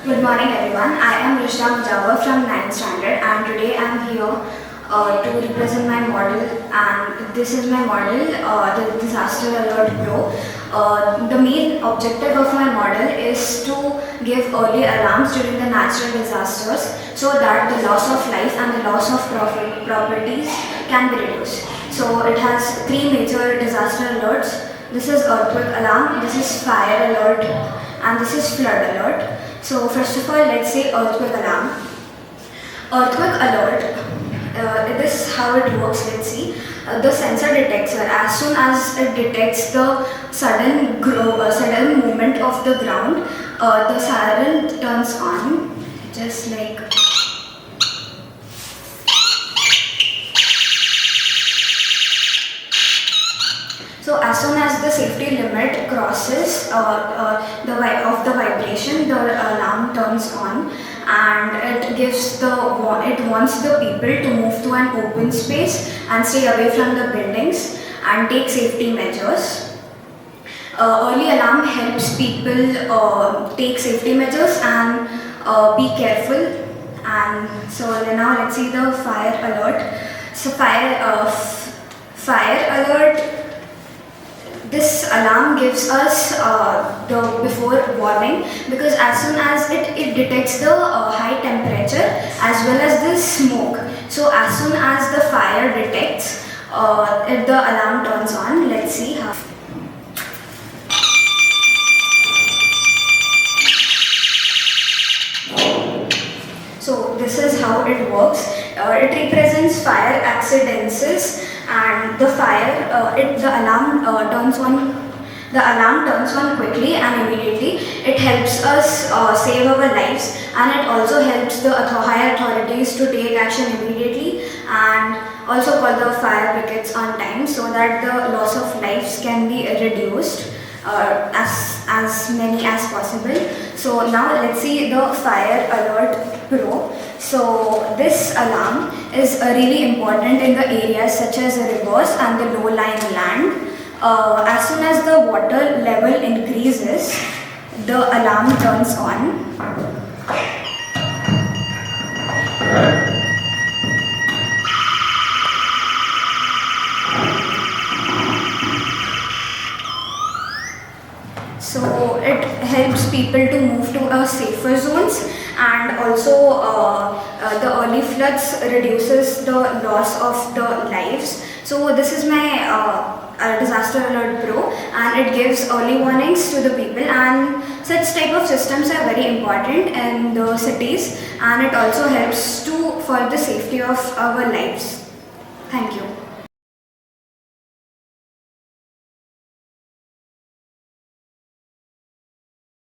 Good morning everyone. I am Rishna Mujawar from 9th standard and today I am here to represent my model, and this is my model, the Disaster Alert Pro. The main objective of my model is to give early alarms during the natural disasters so that the loss of life and the loss of properties can be reduced. So it has three major disaster alerts. This is earthquake alarm, this is fire alert, and this is flood alert. So first of all, let's say earthquake alarm. Earthquake alert, this is how it works, let's see. The sensor detector, as soon as it detects the sudden movement of the ground, the siren turns on, just like. So as soon as the safety limit crosses the vibration, the alarm turns on, and it wants the people to move to an open space and stay away from the buildings and take safety measures. Early alarm helps people take safety measures and be careful. And so now let's see the fire alert. So fire alert. This alarm gives us the before warning, because as soon as it detects the high temperature as well as the smoke. So as soon as the fire detects, the alarm turns on. Let's see how. So this is how it works. It represents fire accidents, and the alarm turns on. The alarm turns on quickly and immediately. It helps us save our lives, and it also helps the higher authorities to take action immediately and also call the fire brigades on time so that the loss of lives can be reduced as many as possible. So now let's see the Fire Alert Pro. So this alarm is really important in the areas such as rivers and the low-lying land. As soon as the water level increases, the alarm turns on. So it helps people to move to safer zones, and also the early floods reduces the loss of the lives. So this is my Disaster Alert Pro, and it gives early warnings to the people, and such type of systems are very important in the cities, and it also helps for the safety of our lives. Thank you.